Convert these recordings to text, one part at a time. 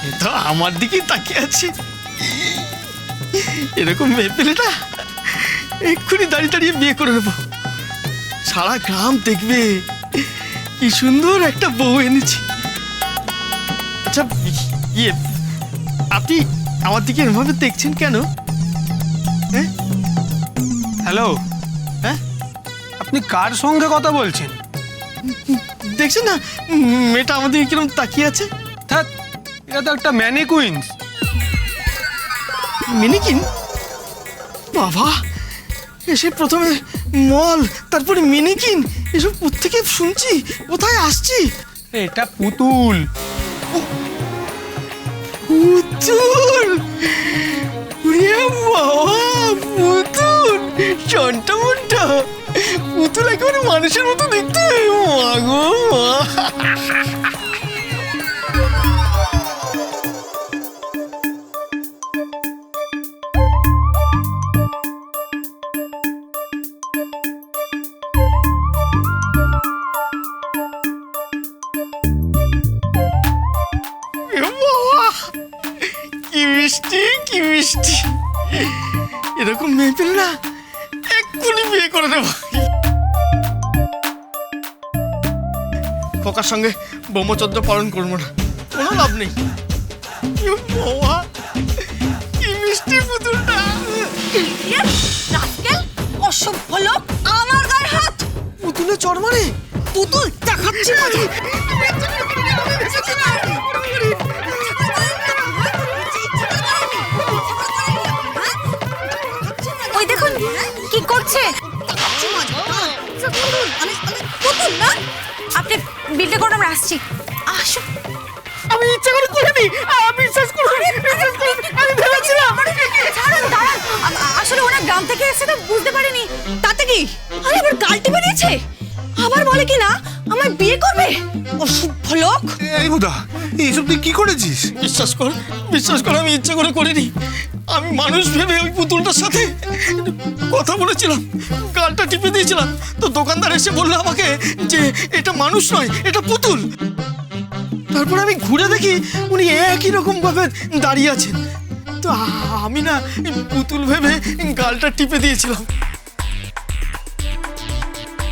এ তো আমার দিকে তাকিয়ে আছে। এরকম মেয়ে পেলে না এক্ষুনি দাঁড়িয়ে দাঁড়িয়ে বিয়ে করে নেবো। সারা গ্রাম দেখবে কি সুন্দর একটা বউ এনেছি। আচ্ছা ইয়ে, আপনি আমার দিকে এভাবে দেখছেন কেন? হ্যাঁ, হ্যালো, হ্যাঁ, আপনি কার সঙ্গে কথা বলছেন? দেখছেন না মেয়েটা আমাদের কিরকম তাকিয়ে আছে? ধ্যাৎ, এটা তো একটা ম্যানিকুইন্স। মিনিকিন? বাবা, এসে প্রথমে মল, তারপরে মিনিকিন, এসব কোত্থেকে শুনছি, কোথায় আসছি? এটা পুতুল। পুতুল? ওরে বাবা, পুতুল চন্টা মন্টা পুতুল একেবারে মানুষের মতো দেখতে। মা গো মা। এ বাবা, কি মিষ্টি কি মিষ্টি। এরকম মেয়ে পেলে না এক্ষুনি বিয়ে করে দেবো। খোকার সঙ্গে ব্রহ্মচর্য পালন করবো না, কোনো লাভ নেই। এ বাবা, কি মিষ্টি পুতুলটা। অসভ্য লোক, আমার গায়ে হাত। পুতুলে চড় মারে? পুতুল দেখাচ্ছি মজা। ওই দেখুন কি করছে। পুতুল না, আপনি বিলটা করুন, আমরা আসছি। আসো। আমি ইচ্ছা করে করিনি, বিশ্বাস করুন, আমি ভেবেছিলাম। ছাড়ুন, দাঁড়ান। আসলে ওরা গ্রাম থেকে এসে তো বুঝতে পারেনি। তাতে কি, আরে আবার গাল টিপে দিয়েছে। আবার বলে কি না আমায় বিয়ে করবে। অসভ্য লোক। এই বুদা, এইসব তুই কি করেছিস? বিশ্বাস কর, আমি ইচ্ছা করে করিনি। আমি মানুষ ভেবে ওই পুতুলটার সাথে কথা বলেছিলাম, গালটা টিপে দিয়েছিলাম। তো দোকানদার এসে বললো আমাকে যে এটা মানুষ নয়, এটা পুতুল। তারপর আমি ঘুরে দেখি উনি একই রকম ভাবে দাঁড়িয়ে আছেন। তো আমি না পুতুল ভেবে গালটা টিপে দিয়েছিলাম।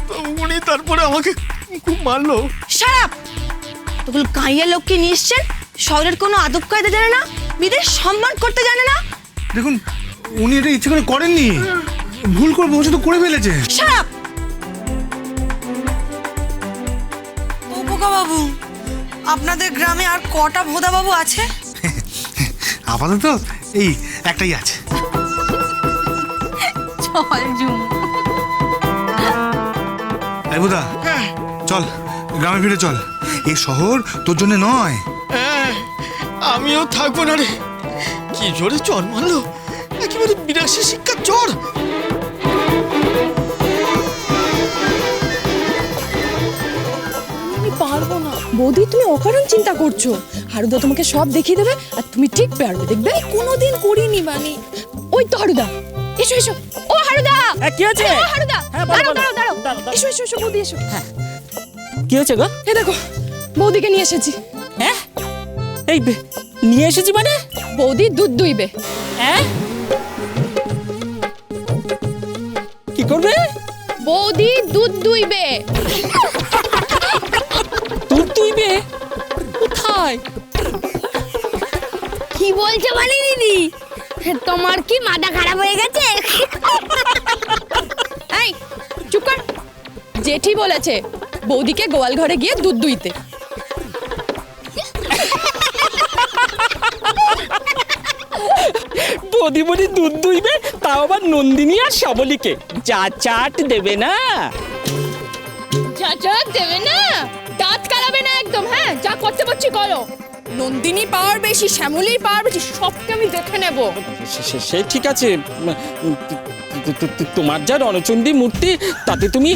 তো উনি তারপরে আমাকে খুব মারলো। Shut up. তখন গাঁয়ের লোককে নিয়ে এসছেন, শহরের কোনো আদব কায়দা জানে না, মেয়েদের সম্মান করতে জানে না। দেখুন, উনি এটা ইচ্ছে করে করেননি, ভুল করে বসে তো করে ফেলেছে। Shut up. ও বোকা বাবু, আপনাদের গ্রামে আর কটা ভোদা বাবু আছে? আপাতত এই একটাই আছে। চল জুম। এই বুদা, চল গ্রামে ফিরে চল। এই শহর তোর জন্য নয়। হ্যাঁ, আমিও থাকবো না রে। কি জোরে চড় মারলো, একেবারে বিরাশি শিক্ষার চড়। আমি পারবো না বৌদি, তুমি অকারণ চিন্তা করছো। হারুদা তোমাকে সব দেখিয়ে দেবে আর তুমি ঠিক পারবে, দেখবে। কোনোদিন করিনি বানি। ওই তো হারুদা, এসো এসো। ও হারুদা, কি হয়েছে? ও হারুদা, দাঁড়াও দাঁড়াও দাঁড়াও, এসো এসো এসো বৌদি এসো। হ্যাঁ, কি হয়েছে গো? এ দেখো বৌদিকে নিয়ে এসেছি। হ্যাঁ, এই নিয়ে এসেছি মানে? বৌদি দুধ দুইবে। হ্যাঁ, কি করবে? বৌদি দুধ দুইবে। দুধ দুইবে? কোথায়? কি বলছো মানে দিদি, তোমার কি মাথা খারাপ হয়ে গেছে? এই চুপ কর। জেঠি বলেছে বৌদিকে গোয়াল ঘরে গিয়ে দুধ দুইতে। বৌদিমণি দুধ দুইবে, তাও আবার নন্দিনী আর শ্যামলীকে। যা চাট দেবে না। যা দেবে না, দাঁত কালাবে না একদম। হ্যাঁ, যা করতে পারছি করো। নন্দিনী পাওয়ার বেশি, শ্যামলীর পাওয়ার বেশি, সবকে আমি দেখে নেব। সে ঠিক আছে, তোমার যা রণচণ্ডী মূর্তি, তাতে তুমি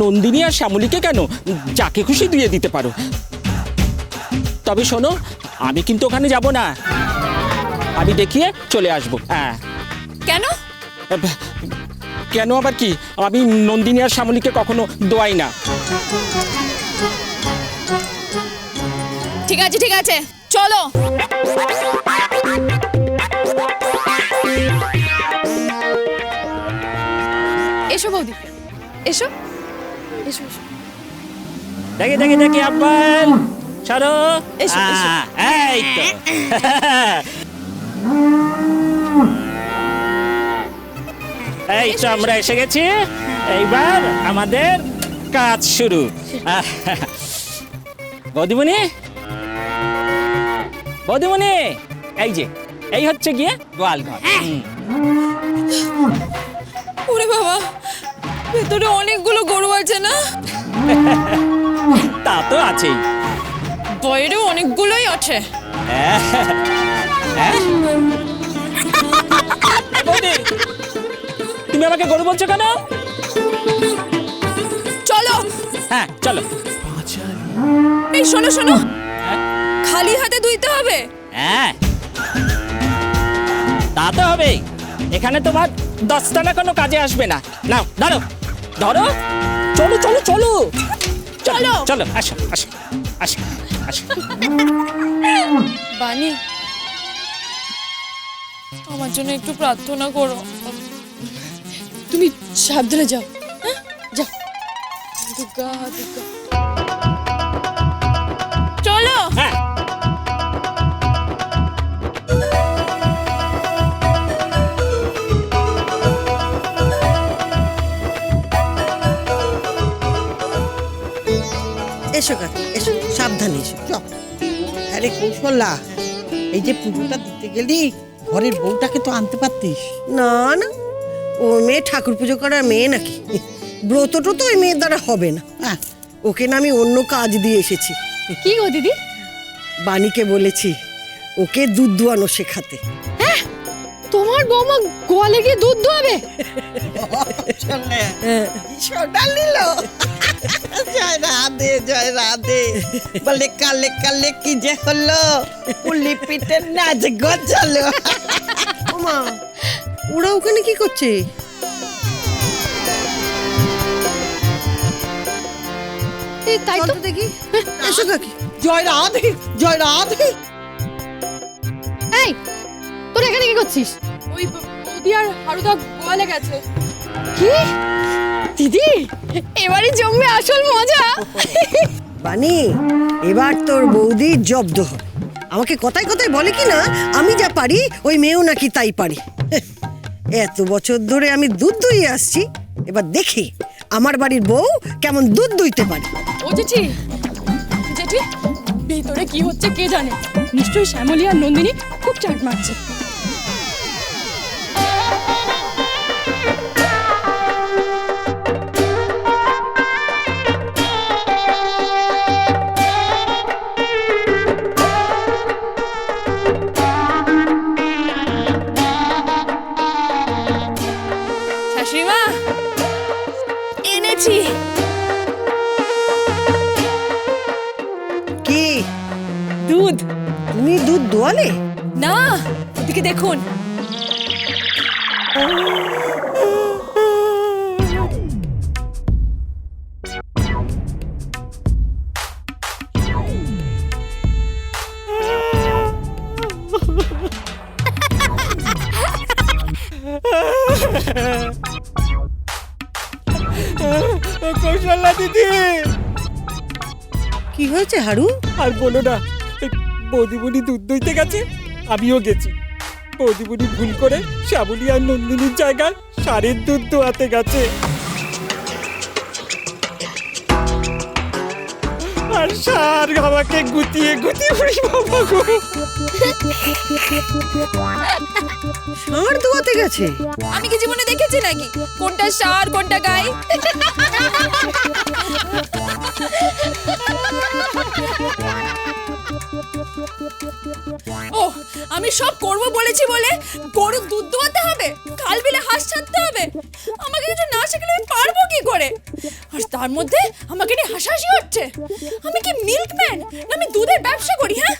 নন্দিনী আর শ্যামলীকে কেন, যাকে খুশি দিয়ে দিতে পারো। তবে শোনো, আমি কিন্তু ওখানে যাব না, আমি দেখিয়ে চলে আসবো। হ্যাঁ। কেন? কেন আবার কি, আমি নন্দিনী আর শ্যামলীকে কখনো দোয়াই না। ঠিক আছে ঠিক আছে, চলো। এসো বৌদি, এসো এসো এসো। দেখি দেখি দেখি আব্বাল সরো। এসো, এসো। এই তো এই তো আমরা এসে গেছি। এইবার আমাদের কাজ শুরু। বৌদিমণি, বৌদিমণি, এই যে এই হচ্ছে গিয়ে গোয়াল ঘর। ওরে বাবা, ভেতরে অনেকগুলো গরু আছে না? তা তো আছেই। বাইরেও অনেকগুলোই আছে। বৌদি, তুমি আমাকে গরু বলছো কেন? চলো। হ্যাঁ চলো। এই শোনো শোনো, হ্যাঁ? খালি হাতে ধুইতে হবে। হ্যাঁ তা তো হবেই। এখানে তোমার 10 টাকা কোনো কাজে আসবে না। নাও ধরো ধরো, চলো চলো চলো চলো চলো, আসো আসো আসো আসো। বানি, আমার জন্য একটু প্রার্থনা করো। তুমি সাবধানে যাও, হ্যাঁ যাও। দুর্গা দুর্গা। চলো। হ্যাঁ এসো কাকি, এসো, সাবধানে এসো। চল। আরে কৌশল্যা, এই যে পুজোটা দিতে গেলি ঘরের বউটাকে তো আনতে পারতিস। না না, ও মেয়ে ঠাকুর পুজো করার মেয়ে নাকি? ব্রতটা তো ওই মেয়ের দ্বারা হবে না। হ্যাঁ, ওকে না আমি অন্য কাজ দিয়ে এসেছি। কি গো দিদি? বাণীকে বলেছি ওকে দুধ দুয়ানো শেখাতে। তোমার বৌমা গোয়ালে গিয়ে দুধ দোয়াবে? সোনা নিল। জয় রাধে জয় রাধে। বলে কালে কালে কি যে হলো, পুলি পিঠের নাচ গজালো। ওমা, ওরা ওখানে কি করছে? তাই তো দেখি। এসো কাকি। জয় রাধে জয় রাধে। এই তোরা এখানে কি করছিস? ওই বৌদি আর হারুদা গোয়ালে গেছে। কি দিদি, এবারে জমবে আসল মজা। বানি, এবার তোর বৌদি জব্দ হবে। আমাকে কথায় কথায় বলে কি না আমি যা পারি ওই মেয়েও নাকি তাই পারি। এত বছর ধরে আমি দুধ দুইয়ে আসছি, এবার দেখি আমার বাড়ির বউ কেমন দুধ দুইতে পারে। ও জেঠি, জেঠি ভেতরে কি হচ্ছে কে জানে। নিশ্চয়ই শ্যামলী আর নন্দিনী খুব চাট মারছে। শাশুড়িমা, এনেছি। কি দুধ। তুমি দুধ দোয়ালে? না, ওদিকে দেখুন। কৌশল্যা দিদি, কি হয়েছে হারু? আর বলো না, বৌদিমণি দুধ দইতে গেছে, আমিও গেছি। বৌদিমণি ভুল করে শ্যামলী আর নন্দিনীর জায়গায় ষাঁড়ের দুধ দোয়াতে গেছে। আর ষাঁড় আমাকে গুতিয়ে গুতিয়ে বাবা গো। ষাঁড় দোয়াতে গেছে? আমি কি জীবনে দেখেছি নাকি কোনটা ষাঁড় কোনটা গাই? ও, আমি সব করব বলেছি বলে গরুর দুধ দোয়াতে হবে, খাল বিলে হাঁস ছাড়তে হবে। আমাকে কিছু না শিখলে আমি পারবো কি করে? আর তার মধ্যে আমাকে নিয়ে হাসাহাসি হচ্ছে। আমি কি মিল্কম্যান না আমি দুধের ব্যবসা করি? হ্যাঁ